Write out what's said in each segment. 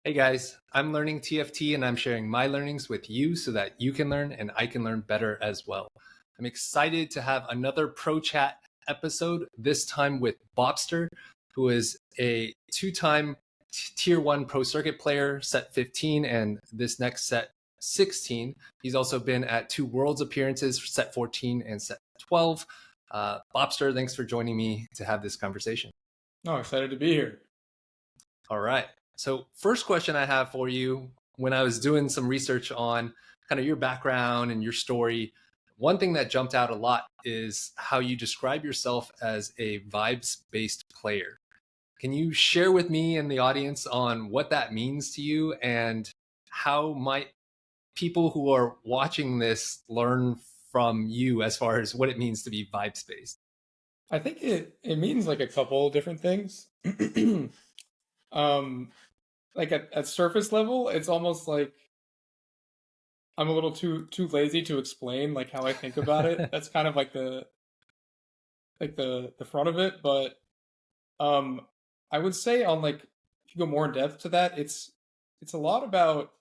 Hey guys, I'm learning TFT and I'm sharing my learnings with you so that you can learn and I can learn better as well. I'm excited to have another Pro Chat episode, this time with Bopster, who is a two-time Tier 1 Pro Circuit player, set 15, and this next set 16. He's also been at two Worlds appearances, set 14 and set 12. Bopster, thanks for joining me to have this conversation. Oh, excited to be here. All right. So, first question I have for you, when I was doing some research on kind of your background and your story, one thing that jumped out a lot is how you describe yourself as a vibes based player. Can you share with me and the audience on what that means to you and how might people who are watching this learn from you as far as what it means to be vibes based? I think it means like a couple different things. um like at surface level, it's almost like I'm a little too lazy to explain like how I think about it. That's kind of like the front of it, but um I would say on like if you go more in depth to that, it's a lot about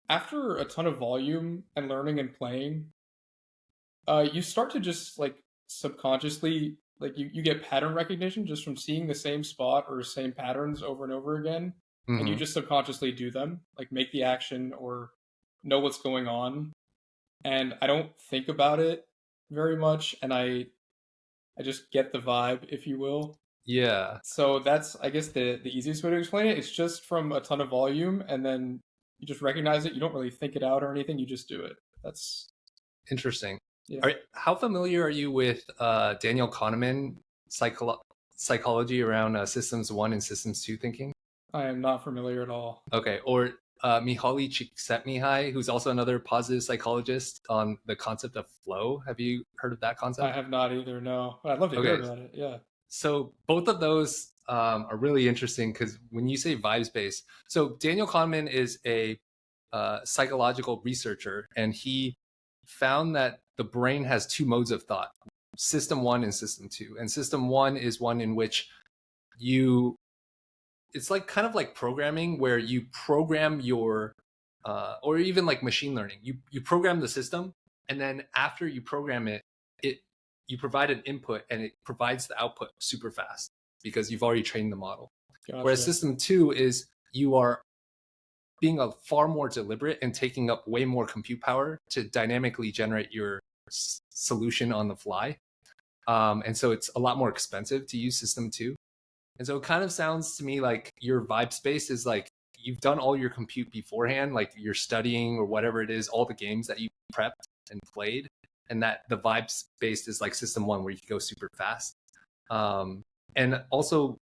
after a ton of volume and learning and playing, you start to just like subconsciously like you get pattern recognition just from seeing the same spot or same patterns over and over again, and you Hmm. just subconsciously do them, like make the action or know what's going on. And I don't think about it very much, and I just get the vibe, if you will. Yeah, So that's, I guess, the easiest way to explain it. It's just from a ton of volume, and then you just recognize it. You don't really think it out or anything. You just do it. That's interesting. Yeah. How familiar are you with Daniel Kahneman psychology around systems one and systems two thinking? I am not familiar at all. Okay, or Mihaly Csikszentmihalyi, who's also another positive psychologist on the concept of flow. Have you heard of that I concept? have not either, no. But I'd love to hear Okay, about it. Yeah. so both of those are really interesting because when you say vibes based, so Daniel Kahneman is a psychological researcher, and he found that the brain has two modes of thought: system one and system two. And system one is one in which you it's like kind of like programming where you program your or even like machine learning, you program the system, and then after you program it, it you provide an input and it provides the output super fast because you've already trained the model. Whereas Gotcha. system two is you are being a far more deliberate and taking up way more compute power to dynamically generate your solution on the fly. And so it's a lot more expensive to use system two. And so it kind of sounds to me like your vibe space is like you've done all your compute beforehand, like you're studying or whatever it is, all the games that you prepped and played, and that the vibe space is like system one where you can go super fast. Um, and also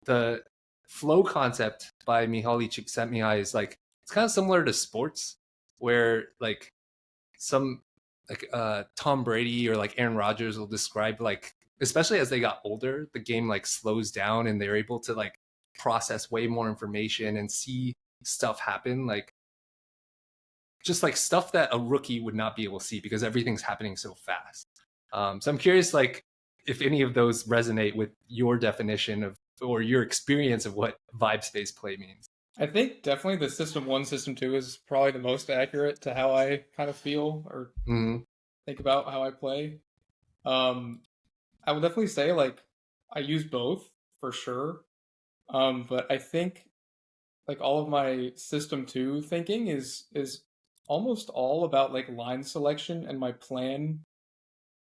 the flow concept by Mihaly Csikszentmihalyi is like it's kind of similar to sports, where like some Tom Brady or like Aaron Rodgers will describe like especially as they got older, the game like slows down and they're able to like process way more information and see stuff happen like just like stuff that a rookie would not be able to see because everything's happening so fast. So I'm curious, like, if any of those resonate with your definition of or your experience of what vibe space play means. I think definitely the system one, system two is probably the most accurate to how I kind of feel or Mm-hmm. think about how I play. Um, I would definitely say like I use both for sure. But I think like all of my system two thinking is almost all about like line selection and my plan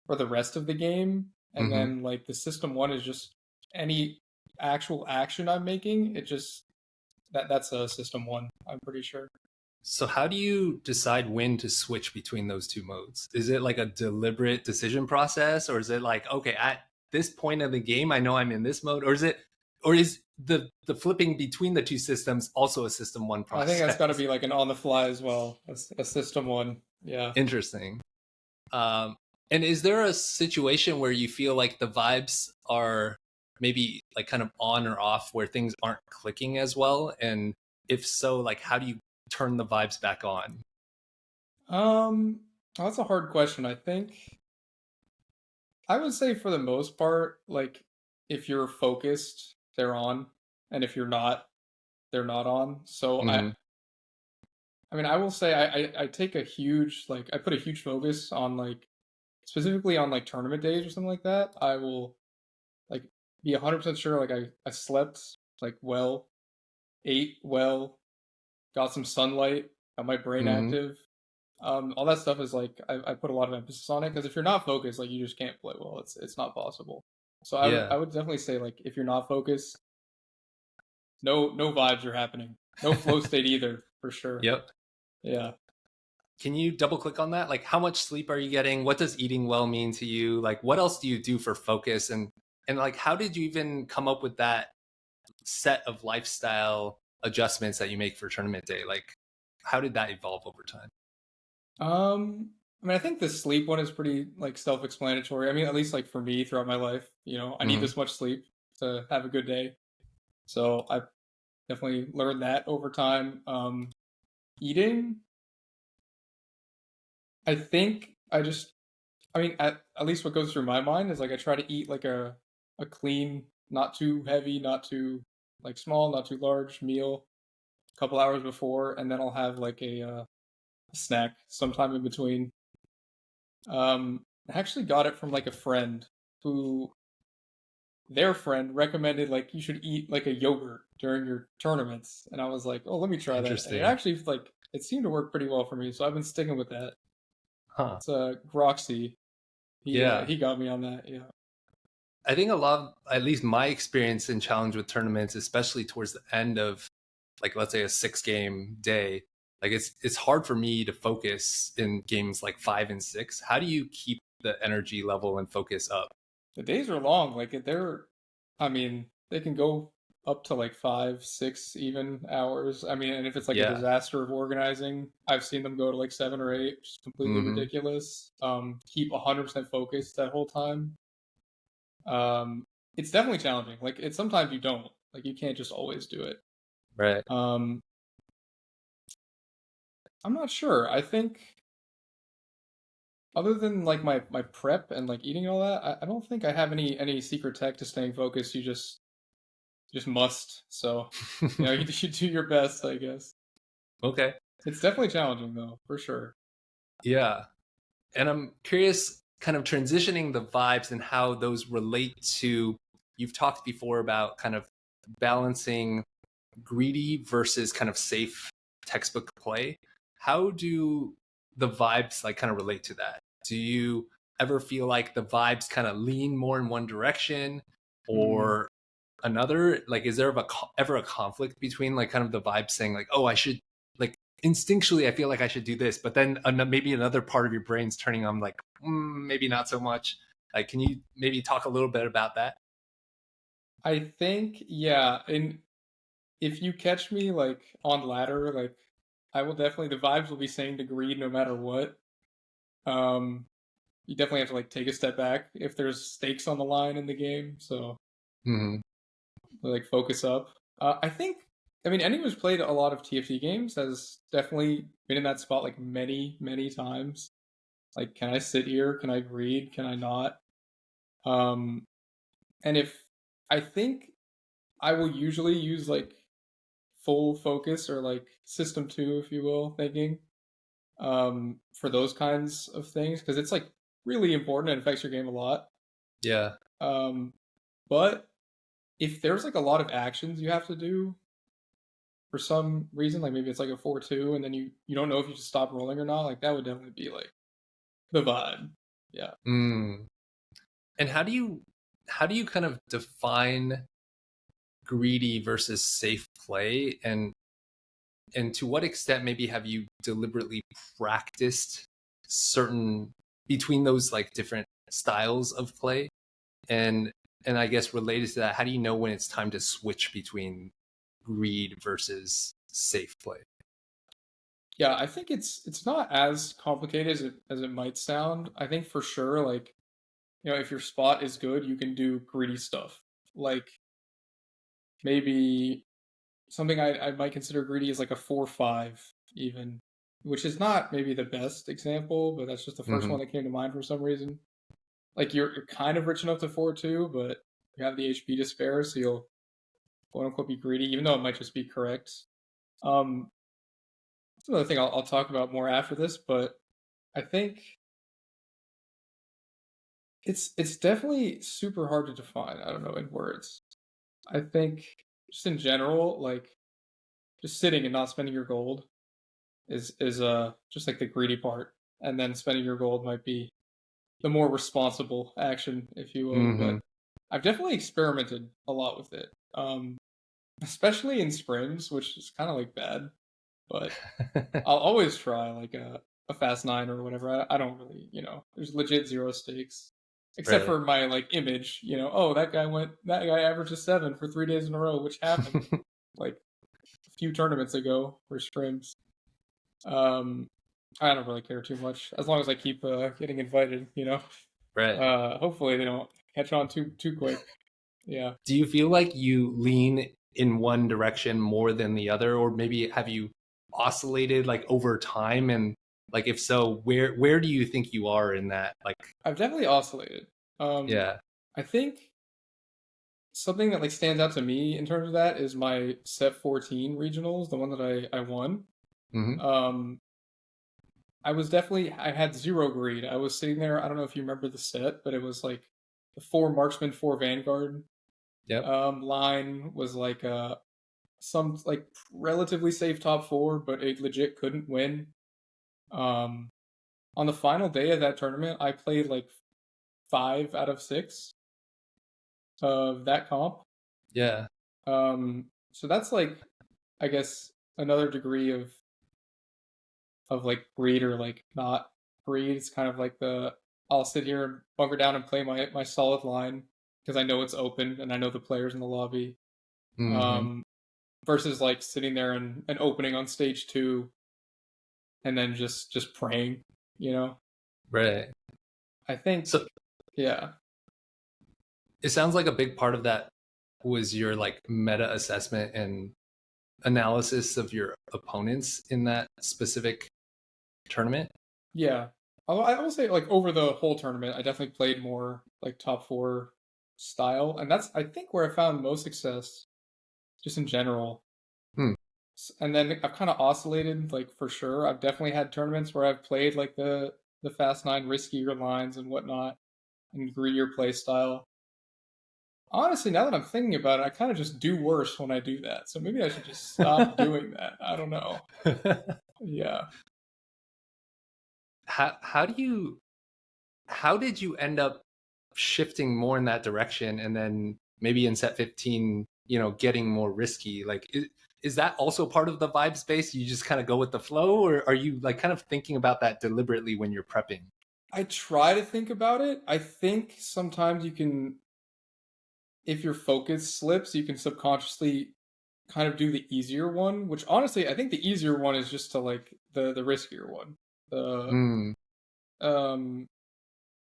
for the rest of the game. And Mm-hmm. then like the system one is just any actual action I'm making. It just that's a system one, I'm pretty sure. So how do you decide when to switch between those two modes? Is it like a deliberate decision process, or is it like, okay, at this point of the game, I know I'm in this mode, or is the flipping between the two systems also a system one I think that's got to process? be like an on the fly as well. A system one. Yeah. Interesting. Um, and is there a situation where you feel like the vibes are maybe like kind of on or off, where things aren't clicking as well? And if so, like how do you turn the vibes back on? That's a hard question. I think I would say for the most part, like if you're focused, they're on, and if you're not, they're not on. So Mm-hmm. I mean, I will say I take a huge like I put a huge focus on like specifically on like tournament days or something like that. I will like be 100% sure like I slept like well, ate well, got some sunlight, got my brain Mm-hmm. active. All that stuff is like I put a lot of emphasis on it because if you're not focused, like you just can't play well. It's not possible. So I Yeah. would definitely say like if you're not focused, no vibes are happening. No flow state either, for sure. Yep. Yeah. Can you double click on that? Like, how much sleep are you getting? What does eating well mean to you? Like, what else do you do for focus? And like, how did you even come up with that set of lifestyle adjustments that you make for tournament day? Like, how did that evolve over time? I mean, I think the sleep one is pretty like self-explanatory. I mean, at least like for me throughout my life, I need Mm-hmm. this much sleep to have a good day. So I definitely learned that over time. Eating, I think I mean, at least what goes through my mind is like I try to eat like a clean, not too heavy, not too like small, not too large meal a couple hours before, and then I'll have like a snack sometime in between. I actually got it from like a friend who their friend recommended like you should eat like a yogurt during your tournaments, and I was like, oh, let me try that, and it Interesting. actually like it seemed to work pretty well for me, so I've been sticking with that. Huh. It's Groxy. Yeah. He got me on that. Yeah. I think a lot of, at least my experience in challenge with tournaments, especially towards the end of like, let's say a 6 game day, like it's hard for me to focus in games like 5 and 6. How do you keep the energy level and focus up? The days are long. Like I mean, they can go up to like 5, 6 even hours. I mean, and if it's like a Yeah. disaster of organizing, I've seen them go to like 7 or 8, which is completely Mm-hmm. ridiculous. Keep 100% focused that whole time. Um, it's definitely challenging. Like it's sometimes you don't like you can't just always do it. Right. Um, I'm not sure. I think other than like my prep and like eating and all that, I don't think I have any secret tech to staying focused. You just must. So, you do your best, I guess. Okay. It's definitely challenging though, for sure. Yeah. And I'm curious, kind of transitioning the vibes and how those relate to, you've talked before about kind of balancing greedy versus kind of safe textbook play. How do the vibes like kind of relate to that? Do you ever feel like the vibes kind of lean more in one direction Hmm. or another? Like, is there ever a conflict between like kind of the vibe saying like, oh, I should like instinctually, I feel like I should do this, but then maybe another part of your brain's turning on like, maybe not so much. Like, can you maybe talk a little bit about that? I think yeah, and if you catch me like on ladder, like I will definitely the vibes will be saying to greed no matter what. Um, you definitely have to like take a step back if there's stakes on the line in the game. So Mm-hmm. like focus up. I think I mean anyone who's played a lot of TFT games has definitely been in that spot like many times. Like, can I sit here? Can I read? Can I not? Um, and if I think I will usually use like full focus or like system two, if you will, thinking for those kinds of things because it's like really important and affects your game a lot. Yeah. Um, but if there's like a lot of actions you have to do for some reason, like maybe it's like a 4-2, and then you don't know if you should stop rolling or not, like that would definitely be like the vibe. Yeah. Mm. And how do you kind of define greedy versus safe play, and to what extent maybe have you deliberately practiced certain between those like different styles of play, and and I guess related to that, how do you know when it's time to switch between greed versus safe play? Yeah, I think it's not as complicated as it might sound. I think for sure, like, if your spot is good, you can do greedy stuff. Like maybe something I might consider greedy is like a 4-5 even, which is not maybe the best example, but that's just the first Mm-hmm. one that came to mind for some reason. Like you're kind of rich enough to 4-2, but you have the HP to spare, so you'll quote unquote be greedy, even though it might just be correct. Um, that's another thing I'll talk about more after this, but I think it's definitely super hard to define. I don't know in words. I think just in general, like just sitting and not spending your gold is just like the greedy part, and then spending your gold might be the more responsible action, if you will. Mm-hmm. But I've definitely experimented a lot with it, especially in scrims, which is kind of like bad. But I'll always try like a fast nine or whatever. I don't really, there's legit zero stakes, except Right. for my like image. Oh, that guy averaged a 7 for 3 days in a row, which happened like a few tournaments ago for scrims. Um, I don't really care too much as long as I keep getting invited. Right. Hopefully they don't catch on too quick. Yeah. Do you feel like you lean in one direction more than the other, or maybe have you oscillated like over time? And like, if so, where do you think you are in that? Like, I've definitely oscillated. Um, yeah. I think something that like stands out to me in terms of that is my set 14 regionals, the one that I won. Mm-hmm. Um, I had zero greed. I was sitting there. I don't know if you remember the set, but it was like the 4 marksman, 4 vanguard Yep. line was like some like relatively safe top four, but it legit couldn't win. Um, on the final day of that tournament, I played like 5 out of 6 of that comp. Yeah. So that's like, I guess, another degree of like greed or like not greed. It's kind of like the I'll sit here and bunker down and play my solid line because I know it's open and I know the players in the lobby. Mm-hmm. Um, versus like sitting there and opening on stage two and then just praying. You know, Right. I think, So yeah, it sounds like a big part of that was your like meta assessment and analysis of your opponents in that specific tournament. yeah. I will say like over the whole tournament, I definitely played more like top four style, and that's I think where I found most success just in general. Hmm. And then I've kind of oscillated, like for sure. I've definitely had tournaments where I've played like the fast nine riskier lines and whatnot, and greedier play style. Honestly, now that I'm thinking about it, I kind of just do worse when I do that. So maybe I should just stop doing that. I don't know. Yeah. How did you end up shifting more in that direction, and then maybe in set 15, getting more risky? Like, is that also part of the vibe space? You just kind of go with the flow, or are you like kind of thinking about that deliberately when you're prepping? I try to think about it. I think sometimes you can, if your focus slips, you can subconsciously kind of do the easier one, which honestly, I think the easier one is just to like the riskier one. The Mm, um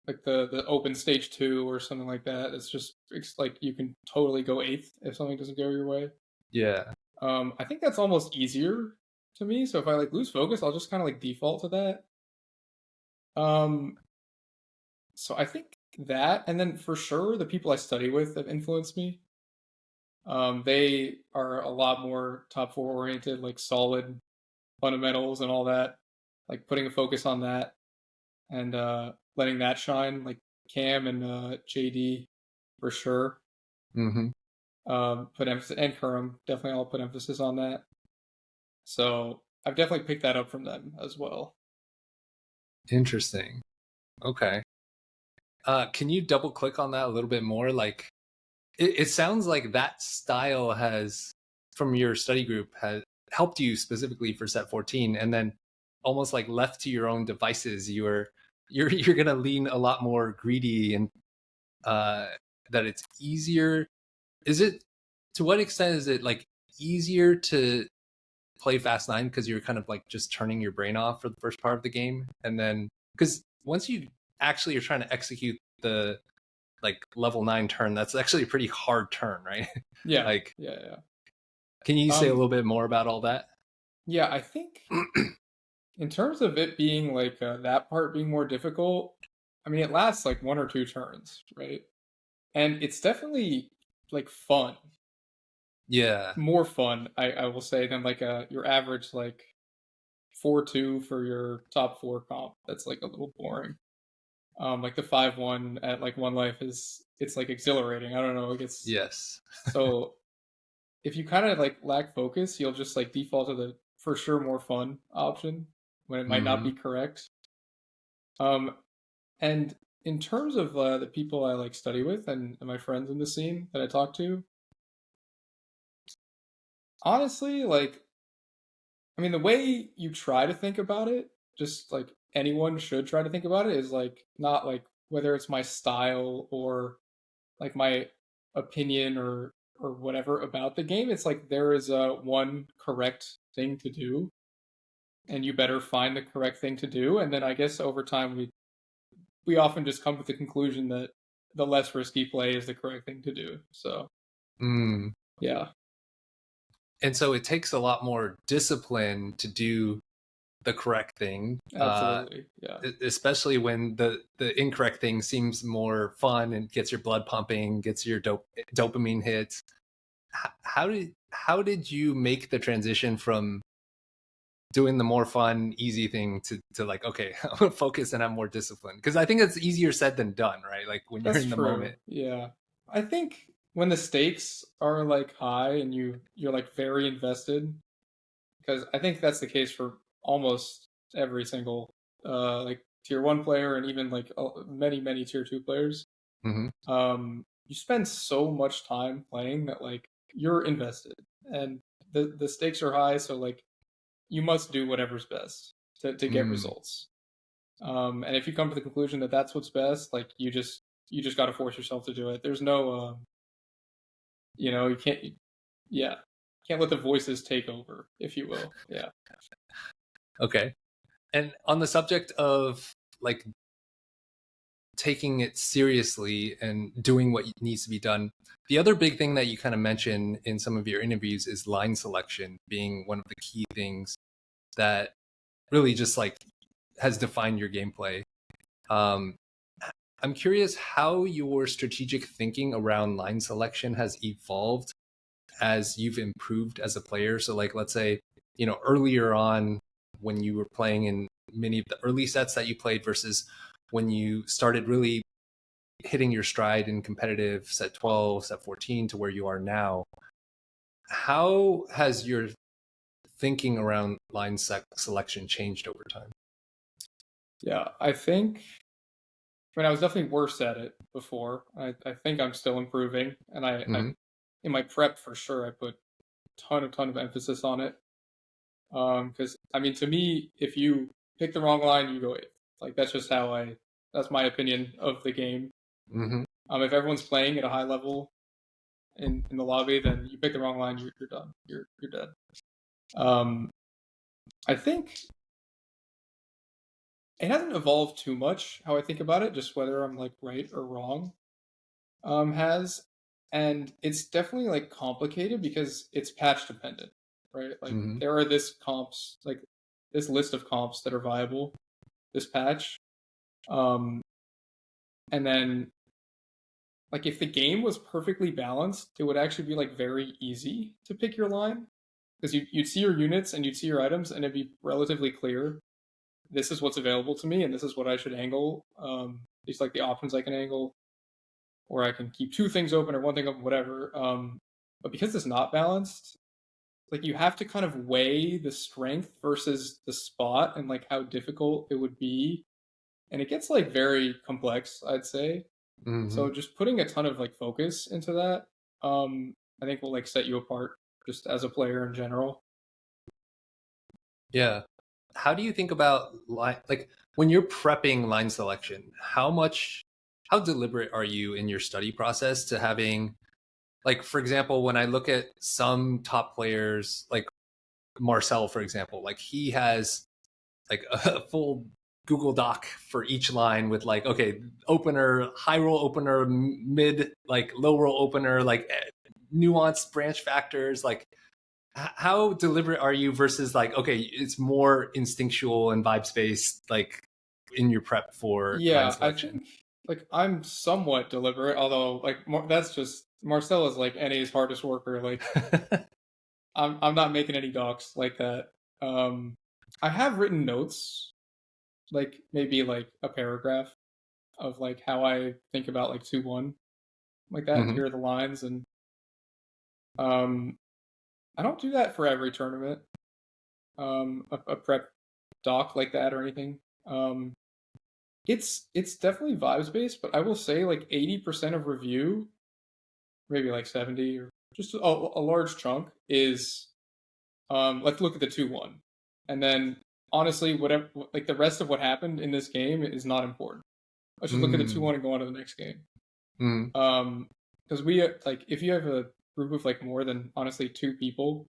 like the open stage two or something like that. It's like you can totally go eighth if something doesn't go your way. yeah. I think that's almost easier to me. So if I like lose focus, I'll just kind of like default to that. Um, so I think that, and then for sure the people I study with have influenced me. They are a lot more top four oriented, like solid fundamentals and all that. Like putting a focus on that and letting that shine, like Cam and JD for sure. Hmm. Put emphasis and Kurum definitely all put emphasis on that. So I've definitely picked that up from them as well. Interesting. Okay. Can you double click on that a little bit more? Like, it sounds like that style has, from your study group, has helped you specifically for set 14, and then almost like left to your own devices, you're gonna lean a lot more greedy, and uh, that it's easier. Is it, to what extent is it like easier to play Fast Nine because you're kind of like just turning your brain off for the first part of the game, and then because once you actually are trying to execute the like level 9 turn, that's actually a pretty hard turn, right? Yeah, Like, yeah, yeah. can you say a Um, little bit more about all that? yeah, I think in terms of it being like that part being more difficult, I mean, it lasts like 1 or 2 turns, right? And it's definitely like fun. Yeah. more fun, I will say, than like your average like 4-2 for your top four comp. That's like a little boring. Like the 5-1 at like One Life it's like exhilarating. I don't know, it gets Yes. so if you kind of like lack focus, you'll just like default to the for sure more fun option when it might not Hmm. be correct. Um, and in terms of the people I like study with and my friends in the scene that I talk to, honestly, like I mean, the way you try to think about it, just like anyone should try to think about it, is like not like whether it's my style or like my opinion or whatever about the game. It's like there is a one correct thing to do, and you better find the correct thing to do. And then I guess over time we often just come to the conclusion that the less risky play is the correct thing to do. So Mm. yeah, And so it takes a lot more discipline to do the correct thing, absolutely, yeah. especially when the incorrect thing seems more fun and gets your blood pumping, gets your dopamine hits. How did you make the transition from doing the more fun, easy thing to like, okay, I'm gonna focus and I'm more disciplined? Because I think it's easier said than done, right? Like when you're That's in the true. moment. Yeah. I think when the stakes are like high and you're like very invested, because I think that's the case for almost every single like tier 1 player and even like many tier 2 players. Hmm. You spend so much time playing that like you're invested and the stakes are high, so like you must do whatever's best to get Mm. results. And if you come to the conclusion that that's what's best, like you just got to force yourself to do it. There's no, you can't, yeah, can't let the voices take over, if you will. Yeah, Okay. And on the subject of like taking it seriously and doing what needs to be done, the other big thing that you kind of mention in some of your interviews is line selection being one of the key things that really just like has defined your gameplay. Um, I'm curious how your strategic thinking around line selection has evolved as you've improved as a player. So, like, let's say, earlier on when you were playing in many of the early sets that you played versus when you started really hitting your stride in competitive set 12, set 14 to where you are now, how has your thinking around line selection changed over time? yeah. I mean, I was definitely worse at it before. I think I'm still improving, and I Hmm. in my prep for sure, I put ton of emphasis on it. Because I mean, to me, if you pick the wrong line, you go eighth. Like that's just that's my opinion of the game. Hmm. If everyone's playing at a high level in the lobby, then you pick the wrong line, you're done. You're dead. Um, I think it hasn't evolved too much how I think about it, just whether I'm like right or wrong. Has and it's definitely like complicated because it's patch dependent, right? Like Hmm. there are this list of comps that are viable this patch. Um, and then like if the game was perfectly balanced, it would actually be like very easy to pick your line because you'd see your units and you'd see your items and it'd be relatively clear. This is what's available to me and this is what I should angle. These like the options I can angle, or I can keep two things open or one thing open, whatever. But because it's not balanced, like you have to kind of weigh the strength versus the spot and like how difficult it would be, and it gets like very complex, I'd say. Hmm. So just putting a ton of like focus into that, I think will like set you apart just as a player in general. Yeah. How do you think about like when you're prepping line selection? How deliberate are you in your study process to having, like, for example, when I look at some top players, like Marcel, for example, like he has like a full Google Doc for each line with like, okay, opener, high roll opener, mid, like low roll opener, like nuanced branch factors, like how deliberate are you versus like, okay, it's more instinctual and vibes based, like in your prep for line Yeah, I selection? think like I'm somewhat deliberate, although like that's just Marcel is like NA's hardest worker. Like I'm not making any docs like that. Um, I have written notes, like maybe like a paragraph of like how I think about like 2-1 like that. Hmm. Here are the lines, and um, I don't do that for every tournament. A prep doc like that or anything. Um, it's definitely vibes based, but I will say like 80% of review, maybe like 70 or just a large chunk is let's look at the 2-1. And then honestly, whatever like the rest of what happened in this game is not important. Let's just look at the 2-1 and go on to the next game. Mm. Because we like if you have a group of like more than honestly 2 people,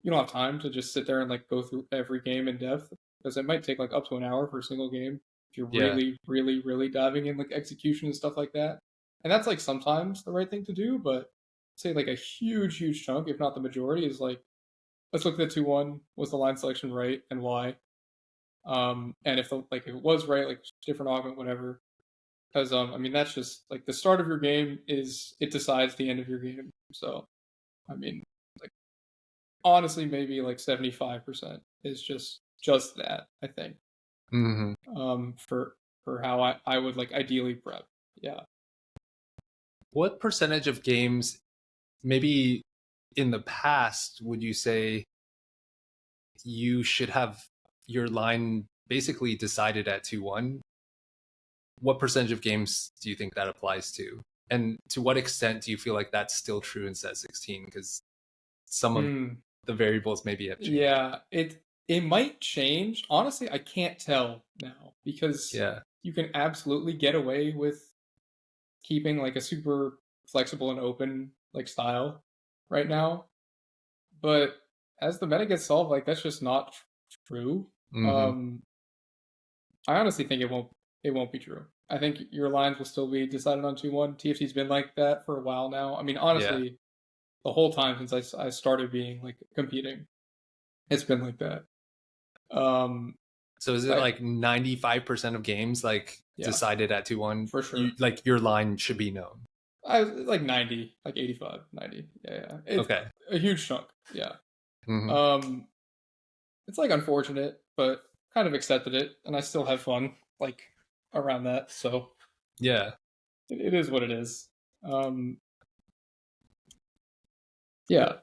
you don't have time to just sit there and like go through every game in depth because it might take like up to an hour for a single game if you're Yeah. really, really, really diving in like execution and stuff like that. And that's like sometimes the right thing to do, but say like a huge, huge chunk, if not the majority, is like let's look at the 2-1. Was the line selection right and why? And if the like if it was right, like different augment, whatever, because I mean that's just like the start of your game is it decides the end of your game. So I mean, like honestly, maybe like 75% is just that I think. Hmm. For how I would like ideally prep. Yeah. What percentage of games, maybe in the past, would you say you should have your line basically decided at 2-1? What percentage of games do you think that applies to? And to what extent do you feel like that's still true in set 16? Because some of Hmm. the variables maybe have changed. Yeah. It might change. Honestly, I can't tell now because Yeah. you can absolutely get away with keeping like a super flexible and open like style right now. But as the meta gets solved, like that's just not true. Hmm. Um, I honestly think it won't be true. I think your lines will still be decided on 2-1. TFT's been like that for a while now. I mean, Yeah. honestly, the whole time since I started being like competing, it's been like that. Um, So is it I, like 95% of games like yeah, decided at 2-1? for You sure. like your line should be known. I like 90, like 85, 90. Yeah, yeah. It's Okay. a huge chunk. Yeah. Hmm. Um, it's like unfortunate, but kind of accepted it, and I still have fun like around that. So Yeah. it is what it is. Um, yeah.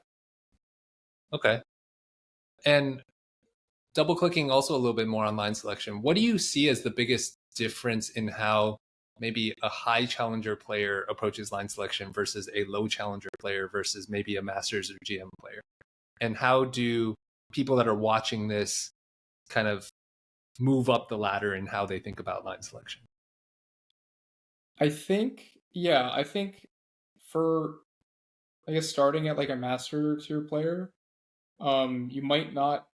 Okay. And double clicking also a little bit more on line selection. What do you see as the biggest difference in how maybe a high challenger player approaches line selection versus a low challenger player versus maybe a masters or GM player? And how do people that are watching this kind of move up the ladder in how they think about line selection? I think for I guess starting at like a master tier player, you might not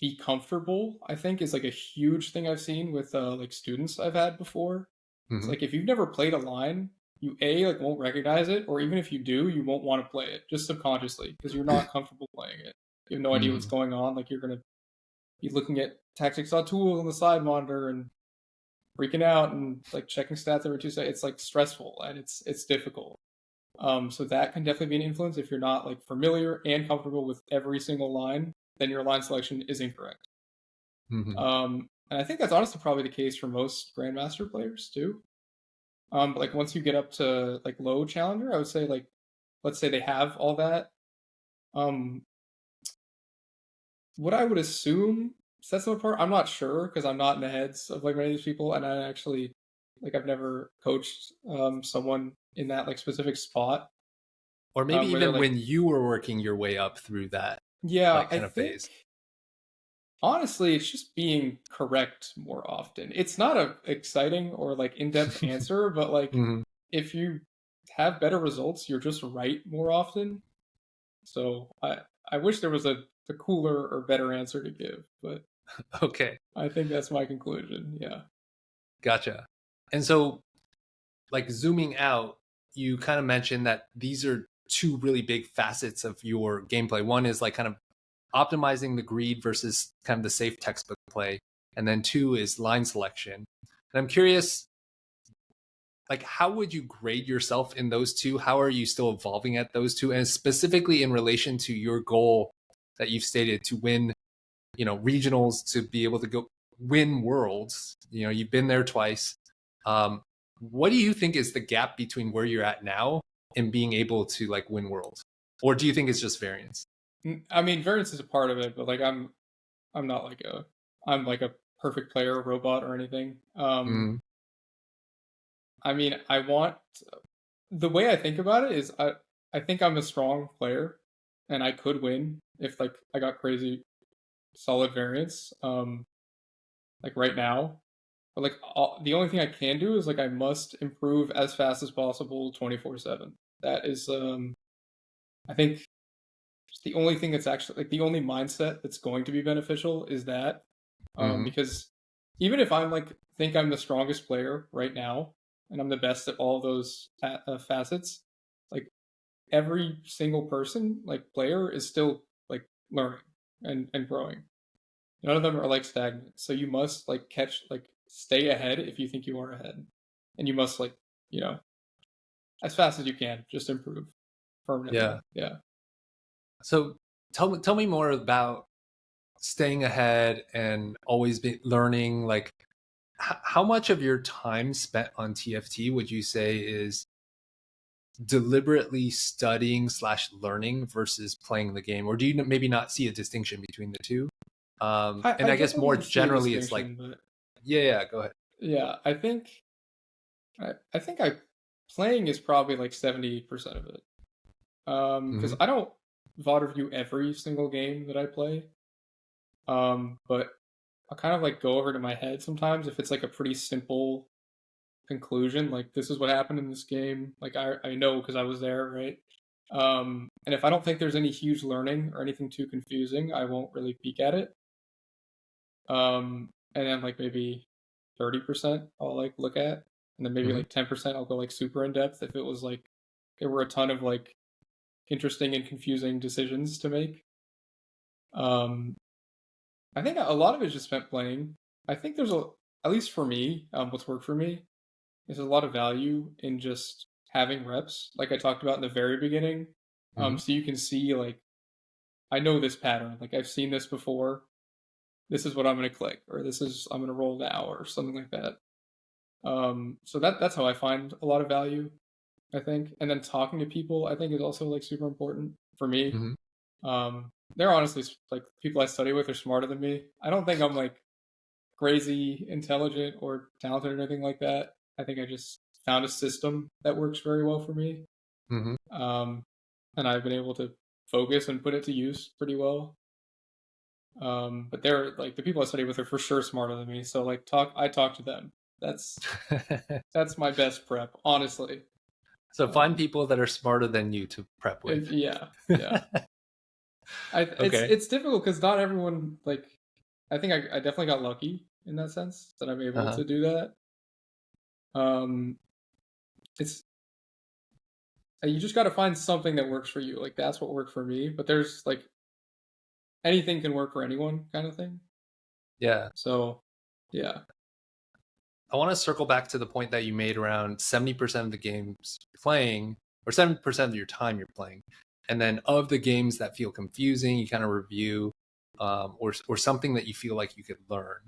be comfortable. I think is like a huge thing I've seen with like students I've had before. It's Hmm. like if you've never played a line, you like won't recognize it, or even if you do, you won't want to play it just subconsciously because you're not comfortable playing it. You have no idea what's Hmm. going on. Like you're gonna be looking at tactics.tools on the side monitor and freaking out and like checking stats every 2 seconds. It's like stressful and it's difficult. So that can definitely be an influence if you're not like familiar and comfortable with every single line, then your line selection is incorrect. Hmm. And I think that's honestly probably the case for most grandmaster players too. But like once you get up to like low challenger, I would say like let's say they have all that. Um, what I would assume sets them apart, I'm not sure because I'm not in the heads of like many of these people, and I actually like I've never coached someone in that like specific spot. Or maybe Where they're even like, when you were working your way up through that yeah, like I kind of think phase. honestly, it's just being correct more often. It's not a exciting or like in-depth answer, but like Hmm. if you have better results, you're just right more often. So I wish there was a cooler or better answer to give, but Okay. I think that's my conclusion. Yeah. Gotcha. And so like zooming out, you kind of mentioned that these are two really big facets of your gameplay. One is like kind of optimizing the greed versus kind of the safe textbook play. And then two is line selection. And I'm curious, like how would you grade yourself in those two? How are you still evolving at those two? And specifically in relation to your goal that you've stated to win, regionals, to be able to go win worlds. You've been there twice. What do you think is the gap between where you're at now and being able to like win worlds? Or do you think it's just variance? I mean, variance is a part of it, but like I'm not like I'm like a perfect player, robot, or anything. Mm-hmm. I mean, the way I think about it is I think I'm a strong player and I could win if like I got crazy solid variance like right now. But like the only thing I can do is like I must improve as fast as possible 24/7. That is I think the only thing that's actually like the only mindset that's going to be beneficial is that Mm-hmm. because even if I'm like think I'm the strongest player right now and I'm the best at all those facets, like every single person like player is still like learning and growing. None of them are like stagnant, so you must like stay ahead if you think you are ahead, and you must like you know as fast as you can just improve permanently. Yeah. Yeah. So tell me more about staying ahead and always be learning. Like, how much of your time spent on TFT would you say is deliberately studying slash learning versus playing the game? Or do you maybe not see a distinction between the two? And I I guess more definitely see a generally, it's like, distinction, but yeah, go ahead. yeah, I think I playing is probably like 70% of it. Because Mm-hmm. I don't VOD review every single game that I play. But I kind of like go over it in my head sometimes if it's like a pretty simple conclusion, like this is what happened in this game. Like I know because I was there, right? And if I don't think there's any huge learning or anything too confusing, I won't really peek at it. And then like maybe 30% I'll like look at, and then maybe Mm-hmm. like 10% I'll go like super in depth if it was like there were a ton of like interesting and confusing decisions to make. Um, I think a lot of it is just spent playing. I think there's at least for me, what's worked for me is a lot of value in just having reps, like I talked about in the very beginning. Mm-hmm. So you can see like I know this pattern, like I've seen this before. This is what I'm going to click, or this is I'm going to roll now, or something like that. So that's how I find a lot of value, I think. And then talking to people, I think is also like super important for me. Mm-hmm. They're honestly like people I study with are smarter than me. I don't think I'm like crazy intelligent or talented or anything like that. I think I just found a system that works very well for me. Mm-hmm. Um, and I've been able to focus and put it to use pretty well. But they're like the people I study with are for sure smarter than me. So like I talk to them. That's that's my best prep, honestly. So find Um, people that are smarter than you to prep with. yeah, yeah. Okay. It's difficult because not everyone like. I think I definitely got lucky in that sense that I'm able Uh-huh. to do that. Um, it's you just got to find something that works for you. Like that's what worked for me. But there's like anything can work for anyone, kind of thing. Yeah. So, yeah, I want to circle back to the point that you made around 70% of the games you're playing, or 70% of your time you're playing. And then of the games that feel confusing, you kind of review, or something that you feel like you could learn.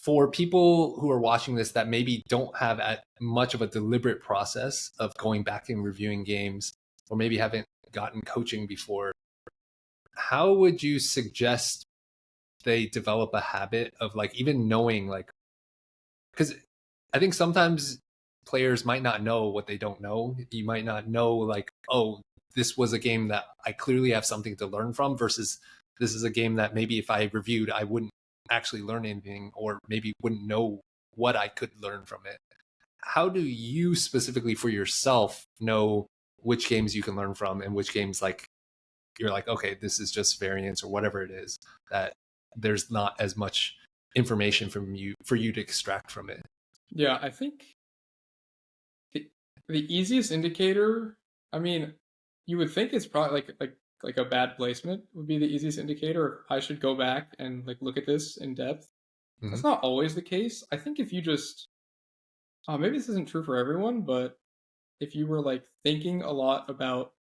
For people who are watching this that maybe don't have much of a deliberate process of going back and reviewing games, or maybe haven't gotten coaching before, how would you suggest they develop a habit of like even knowing, like, because I think sometimes players might not know what they don't know. You might not know, like, oh, this was a game that I clearly have something to learn from, versus this is a game that maybe if I reviewed, I wouldn't actually learn anything, or maybe wouldn't know what I could learn from it. How do you specifically for yourself know which games you can learn from and which games, like, you're like, okay, this is just variance or whatever it is, that there's not as much information from you for you to extract from it? yeah. I think the, the easiest indicator. I mean, you would think it's probably like a bad placement would be the easiest indicator. I should go back and like look at this in depth. Mm-hmm. That's not always the case. I think if you just Maybe this isn't true for everyone, but if you were like thinking a lot about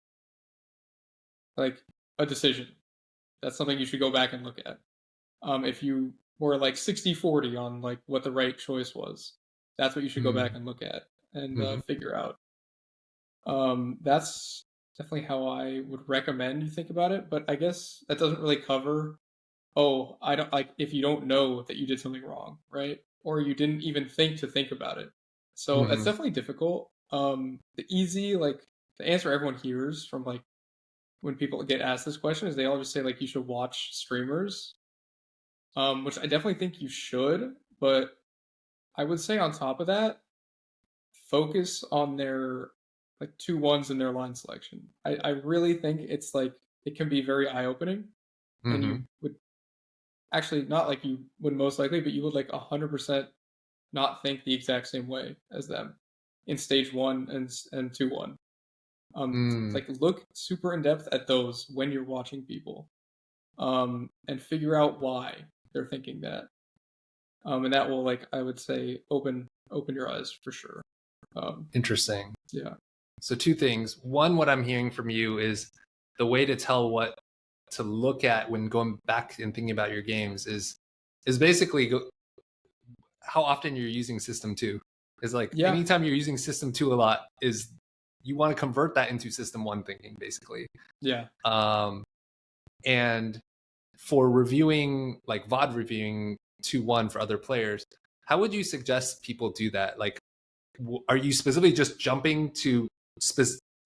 like a decision, that's something you should go back and look at. If you were like 60-40 on like what the right choice was, that's what you should go back and look at and Mm-hmm. figure out. That's definitely how I would recommend you think about it, but I guess that doesn't really cover, oh, I don't like if you don't know that you did something wrong, right? Or you didn't even think to think about it. So that's Mm-hmm. definitely difficult. The easy, like, the answer everyone hears from like when people get asked this question is they always say like you should watch streamers, which I definitely think you should, but I would say on top of that, focus on their like 2-1s in their line selection. I really think it's like it can be very eye opening, and Mm-hmm. you would actually not like you would most likely, but you would like 100% not think the exact same way as them in stage one and 2-1. Mm. Like look super in depth at those when you're watching people, and figure out why they're thinking that. And that will like I would say open your eyes for sure. Interesting. Yeah. So two things. One, what I'm hearing from you is the way to tell what to look at when going back and thinking about your games is basically how often you're using system 2. Is like Yeah. anytime you're using system 2 a lot is you want to convert that into system 1 thinking basically. Yeah. And for reviewing like VOD reviewing 2-1 for other players, how would you suggest people do that? Like are you specifically just jumping to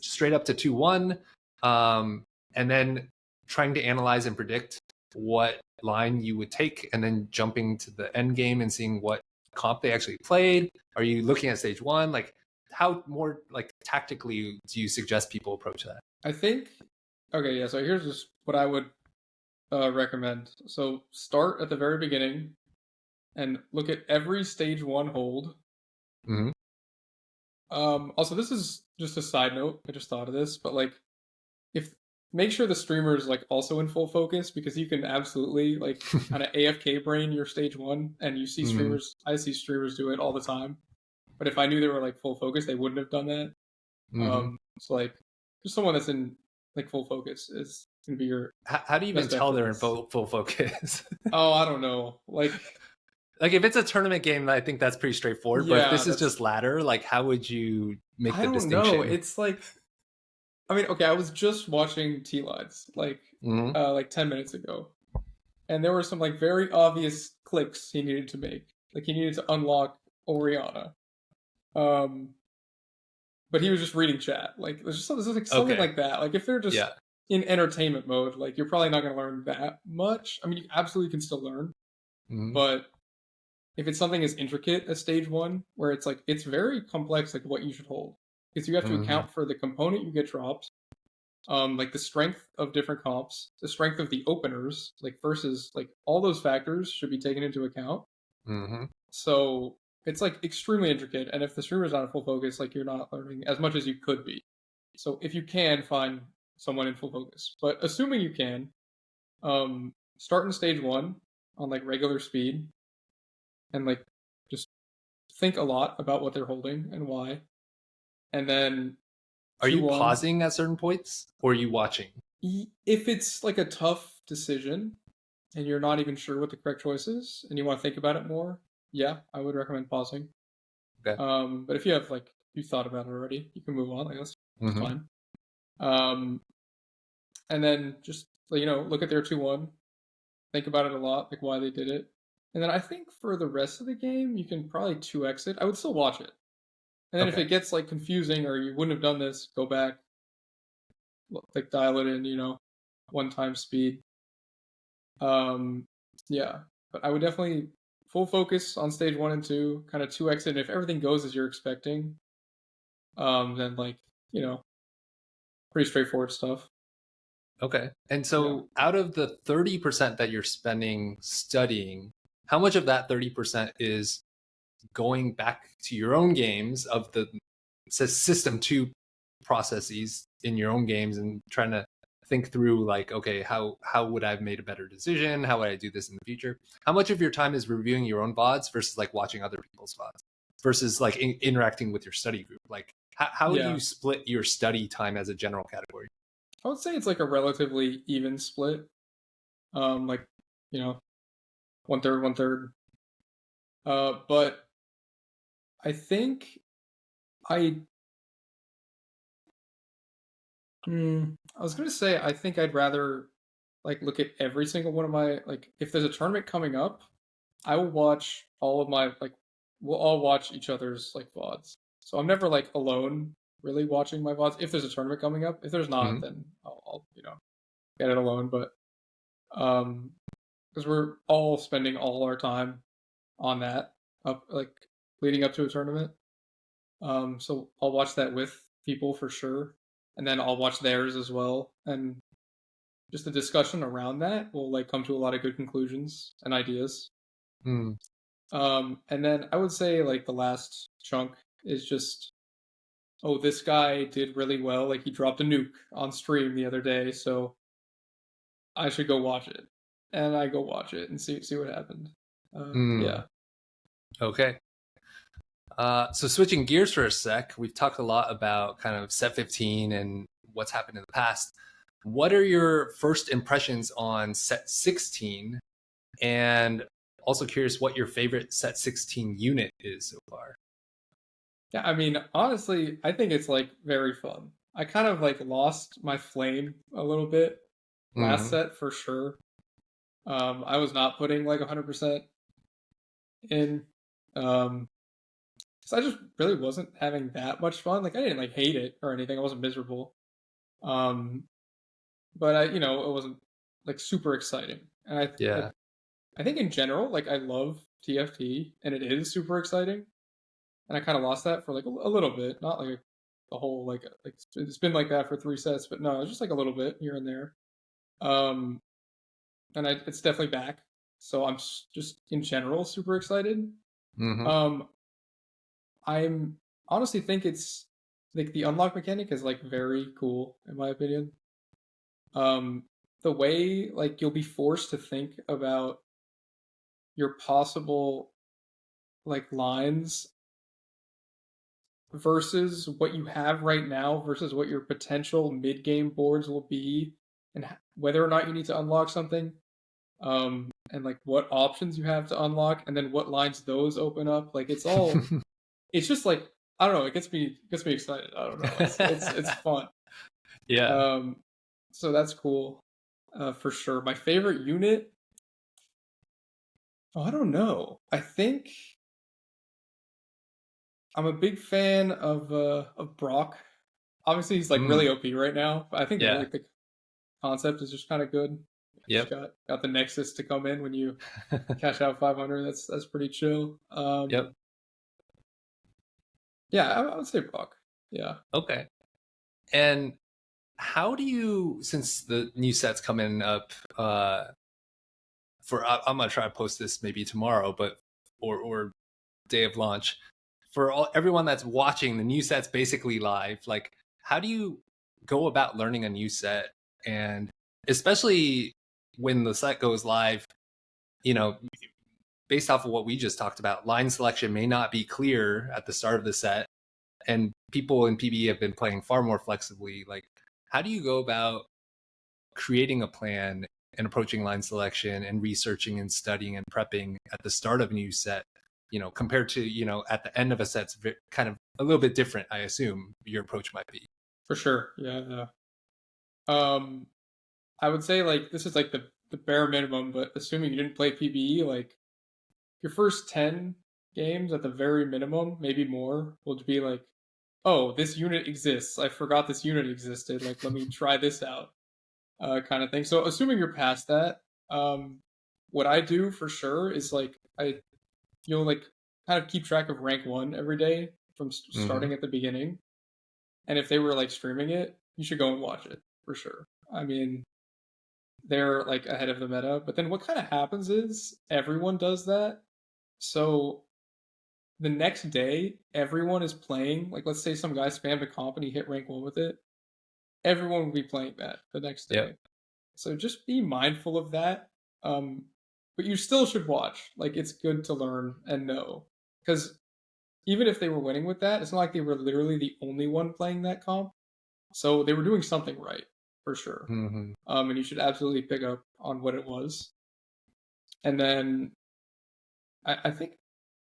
straight up to 2-1, and then trying to analyze and predict what line you would take, and then jumping to the end game and seeing what comp they actually played? Are you looking at stage 1? Like how more like tactically do you suggest people approach that? I think okay, yeah, so here's just what I would recommend. So start at the very beginning and look at every stage 1 hold. Mm-hmm. Also this is just a side note, I just thought of this, but like if make sure the streamer is like also in full focus because you can absolutely like kind of AFK brain your stage 1 and you see Mm-hmm. streamers I see streamers do it all the time. But if I knew they were like full focus, they wouldn't have done that. Mm-hmm. So like just someone that's in like full focus is gonna be your How do you even best bet tell for they're in this. full focus? Oh, I don't know. Like Like if it's a tournament game, I think that's pretty straightforward. But if yeah, this is that's just ladder, like how would you make I the don't know. distinction? It's like I mean, okay, I was just watching T Lides Mm-hmm. like 10 minutes ago. And there were some like very obvious clicks he needed to make. Like he needed to unlock Oriana. Um but he was just reading chat. Like there's like something Okay. like that. Like if they're just Yeah. in entertainment mode, like you're probably not going to learn that much. I mean, you absolutely can still learn, Mm-hmm. but if it's something as intricate as stage 1 where it's like it's very complex like what you should hold because you have to Mm-hmm. account for the component you get dropped, like the strength of different comps, the strength of the openers, like versus like all those factors should be taken into account. Mm-hmm. So it's like extremely intricate, and if the streamer's not in full focus, like you're not learning as much as you could be. So if you can find someone in full focus, but assuming you can, start in stage 1 on like regular speed and like just think a lot about what they're holding and why, and then Are you 2-1. pausing at certain points or are you watching? If it's like a tough decision and you're not even sure what the correct choice is and you want to think about it more, yeah, I would recommend pausing. Okay. But if you have like you thought about it already, you can move on. Like that's Mm-hmm. fine. Um, and then just look at their 2-1, think about it a lot, like why they did it, and then I think for the rest of the game you can probably 2x it. I would still watch it, and then if Okay. it gets like confusing or you wouldn't have done this, go back, like dial it in, 1 time speed. Yeah, but I would definitely full focus on stage 1 and 2, kind of 2x it. And if everything goes as you're expecting, then like you know, pretty straightforward stuff. Okay. And Yeah. so out of the 30% that you're spending studying, how much of that 30% is going back to your own games of the system 2 processes in your own games and trying to think through like, okay, how would I have made a better decision? How would I do this in the future? How much of your time is reviewing your own VODs versus like watching other people's VODs? versus like interacting with your study group? Like how do Yeah. you split your study time as a general category? I would say it's like a relatively even split. Like, you know, one third, one third. But I think I I was gonna say I think I'd rather like look at every single one of my like if there's a tournament coming up, I will watch all of my like we'll all watch each other's like VODs. So I'm never like alone really watching my VODs if there's a tournament coming up. If there's not, Hmm. then I'll get it alone. But um because we're all spending all our time on that up like leading up to a tournament. So I'll watch that with people for sure, and then I'll watch theirs as well, and just the discussion around that will like come to a lot of good conclusions and ideas. Mm. And then I would say like the last chunk is just, oh, this guy did really well. Like he dropped a nuke on stream the other day, so I should go watch it. And I go watch it and see what happened. Mm. Yeah. Okay. So switching gears for a sec, we've talked a lot about kind of set 15 and what's happened in the past. What are your first impressions on set 16? And also curious what your favorite set 16 unit is so far. Yeah, I mean, honestly, I think it's like very fun. I kind of like lost my flame a little bit last Hmm. set for sure. I was not putting like 100% in. So I just really wasn't having that much fun. Like I didn't like hate it or anything. I wasn't miserable. Um, but it wasn't like super exciting. And Yeah. I think in general, like I love TFT and it is super exciting. And I kind of lost that for like a little bit, not like the whole like it's been like that for 3 sets, but no, it's just like a little bit here and there. Um, and it's definitely back. So I'm just in general super excited. Hmm. Um, I'm honestly think it's like the unlock mechanic is like very cool in my opinion. Um, the way like you'll be forced to think about your possible like lines versus what you have right now versus what your potential mid game boards will be and whether or not you need to unlock something and like what options you have to unlock and then what lines those open up like it's just like I don't know it gets me excited I don't know it's fun Yeah. um so that's cool for sure my favorite unit I don't know I think I'm a big fan of Brock obviously he's like Mm. really OP right now but I think Yeah. like the concept is just kind of good. Just Yep. got the Nexus to come in when you cash out 500. That's pretty chill. Yep. Yeah, I would say Brock. Yeah, Okay. And how do you, since the new set's coming up, I'm gonna try to post this maybe tomorrow, but or day of launch for everyone that's watching the new set's basically live. Like, how do you go about learning a new set, and especially when the set goes live? You know, based off of what we just talked about, line selection may not be clear at the start of the set, and people in PBE have been playing far more flexibly. Like, how do you go about creating a plan and approaching line selection and researching and studying and prepping at the start of a new set, compared to, at the end of a set's kind of a little bit different, I assume your approach might be. for sure. Yeah, yeah. Um, I would say like this is like the bare minimum, but assuming you didn't play PBE, like your first 10 games at the very minimum, maybe more, will be like, oh, this unit exists. I forgot this unit existed. Like, let me try this out. Kind of thing. So assuming you're past that, what I do for sure is like you'll like kind of keep track of rank one every day from Mm-hmm. starting at the beginning, and if they were like streaming it, you should go and watch it for sure. I mean, they're like ahead of the meta, but then what kind of happens is everyone does that. So the next day, everyone is playing. Like, let's say some guy spammed a comp and he hit rank one with it. Everyone will be playing that the next Yep. day. So just be mindful of that. But you still should watch. Like it's good to learn and know because even if they were winning with that, it's not like they were literally the only one playing that comp. So they were doing something right for sure. Mm-hmm. And you should absolutely pick up on what it was. And then I think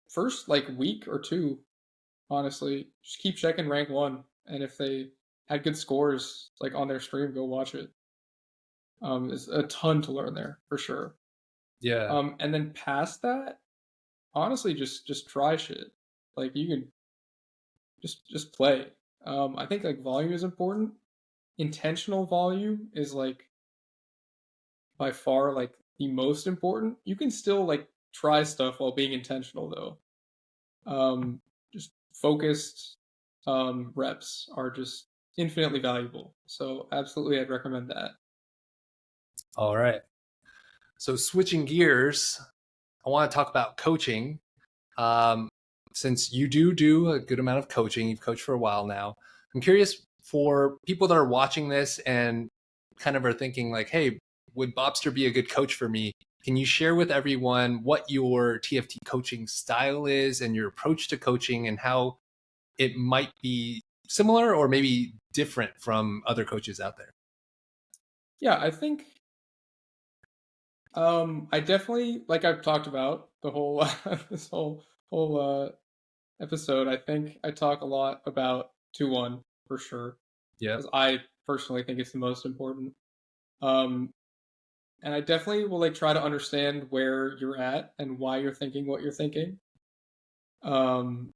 first like week or two, honestly, just keep checking rank one. And if they had good scores like on their stream, go watch it. There's a ton to learn there for sure. Yeah. And then past that, honestly, just try shit. Like you can just play. I think like volume is important. Intentional volume is like by far like the most important. You can still like try stuff while being intentional though. Just focused reps are just infinitely valuable. So absolutely, I'd recommend that. All right. So switching gears, I want to talk about coaching. Um, since you do a good amount of coaching, you've coached for a while now. I'm curious for people that are watching this and kind of are thinking like, hey, would Bopster be a good coach for me? Can you share with everyone what your TFT coaching style is and your approach to coaching and how it might be similar or maybe different from other coaches out there? Yeah, I think I definitely like I've talked about the whole this whole episode. I think I talk a lot about 2-1 for sure Yeah. because I personally think it's the most important. Um, and I definitely will like try to understand where you're at and why you're thinking what you're thinking. Um,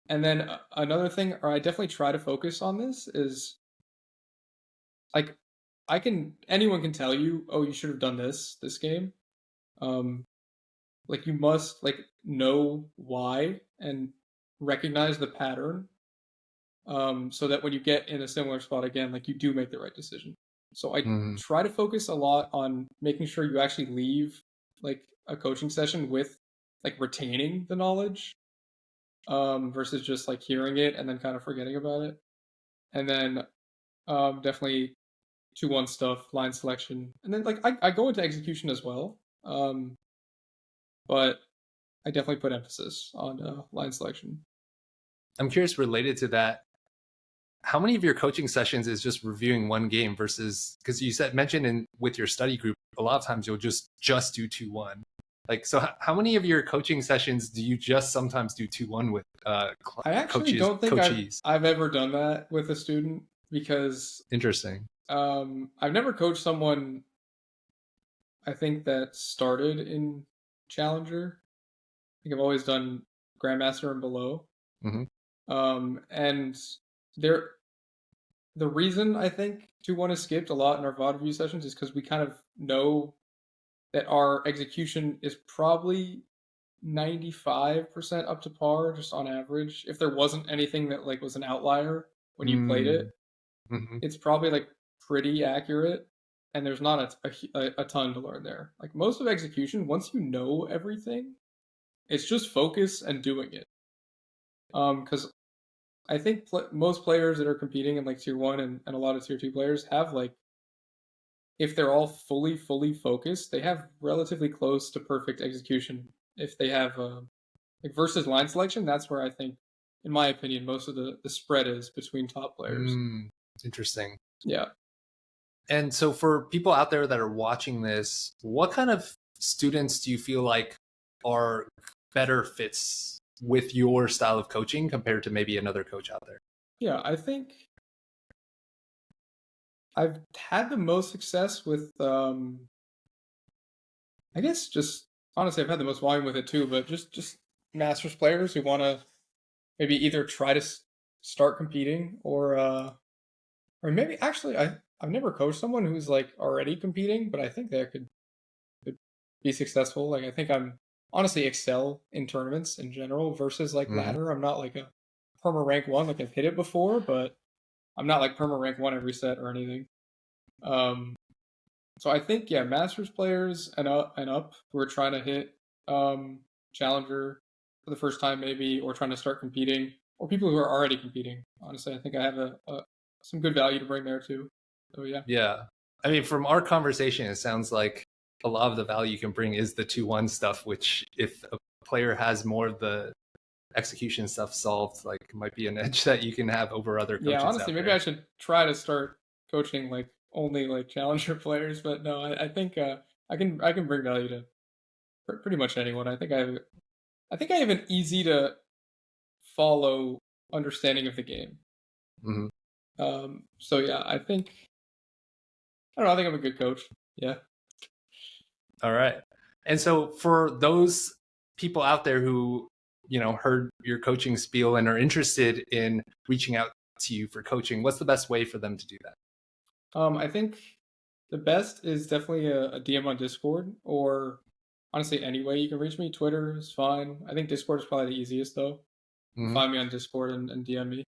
and then another thing, or I definitely try to focus on this is like anyone can tell you, oh, you should have done this game. Um, like you must like know why and recognize the pattern, so that when you get in a similar spot again, like you do make the right decision. So I Mm, try to focus a lot on making sure you actually leave like a coaching session with like retaining the knowledge, versus just like hearing it and then kind of forgetting about it. And then definitely 2-1 stuff, line selection, and then like I go into execution as well. But I definitely put emphasis on line selection. I'm curious related to that. How many of your coaching sessions is just reviewing one game versus because you said mentioned in with your study group a lot of times you'll just do 2-1 like so how many of your coaching sessions do you just sometimes do 2-1 with I actually don't think coachees? I've ever done that with a student because Interesting. I've never coached someone I think that started in Challenger. I think I've always done Grandmaster and below. Hmm. And there the reason I think 2-1 is skipped a lot in our VOD review sessions is because we kind of know that our execution is probably 95% up to par just on average. If there wasn't anything that like was an outlier when you played it, Mm-hmm. it's probably like pretty accurate and there's not a ton to learn there. Like most of execution, once you know everything, it's just focus and doing it. Cuz I think most players that are competing in like tier 1 and a lot of tier 2 players have like if they're all fully focused, they have relatively close to perfect execution. If they have like versus line selection, that's where I think, in my opinion, most of the spread is between top players. Interesting. Yeah, And so for people out there that are watching this, what kind of students do you feel like are better fits with your style of coaching compared to maybe another coach out there? yeah. I think I've had the most success with. I guess just honestly, I've had the most volume with it too. But just masters players who want to maybe either try to start competing or maybe actually I've never coached someone who's like already competing, but I think they could be successful. Like I think I'm honestly excel in tournaments in general versus like Mm-hmm. ladder. I'm not like a perma rank one. Like I've hit it before, but I'm not like perma rank one every set or anything. Um, so I think yeah, masters players and up who are trying to hit challenger for the first time maybe, or trying to start competing, or people who are already competing. Honestly, I think I have a some good value to bring there too. So yeah. Yeah. I mean, from our conversation, it sounds like a lot of the value you can bring is the 2-1 stuff, which if a player has more of the execution stuff solved, like it might be an edge that you can have over other coaches. Yeah, honestly, out maybe there. I should try to start coaching like only like challenger players. But no, I think I can bring value to pretty much anyone. I think I have an easy to follow understanding of the game. Mm-hmm. So yeah, I don't know. I think I'm a good coach. Yeah. All right. And so for those people out there who, heard your coaching spiel and are interested in reaching out to you for coaching, what's the best way for them to do that? I think the best is definitely a DM on Discord, or honestly, any way you can reach me. Twitter is fine. I think Discord is probably the easiest though. You can Mm-hmm. find me on Discord and DM me.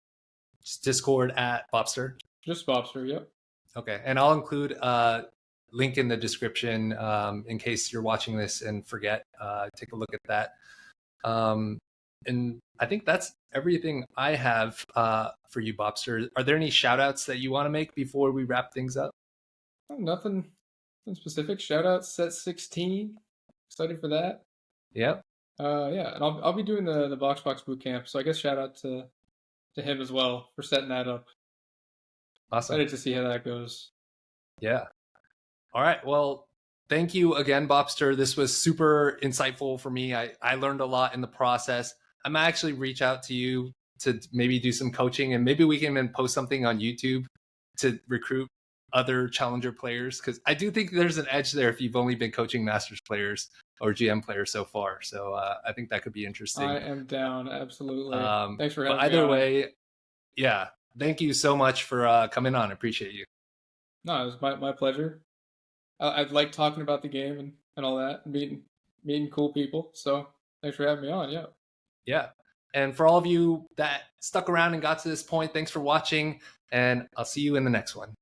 Just Discord at Bopster. Just Bobster, yep. Okay. And I'll include a link in the description in case you're watching this and forget. Take a look at that. And I think that's everything I have for you, Bobster. Are there any shout outs that you want to make before we wrap things up? Oh, nothing specific. Shout out Set 16. Excited for that. Yep. Yeah, and I'll be doing the Box boot camp. So I guess shout out to him as well for setting that up. Awesome. Excited to see how that goes. Yeah. All right. Well, thank you again, Bobster. This was super insightful for me. I learned a lot in the process. I might actually reach out to you to maybe do some coaching, and maybe we can even post something on YouTube to recruit other challenger players, because I do think there's an edge there if you've only been coaching Masters players or GM players so far. So I think that could be interesting. I am down, absolutely. Thanks for but having me either on. way, yeah, thank you so much for coming on. I appreciate you. No, it was my pleasure. I'd like talking about the game and all that, meeting cool people. So thanks for having me on. Yeah. Yeah. And for all of you that stuck around and got to this point, thanks for watching, and I'll see you in the next one.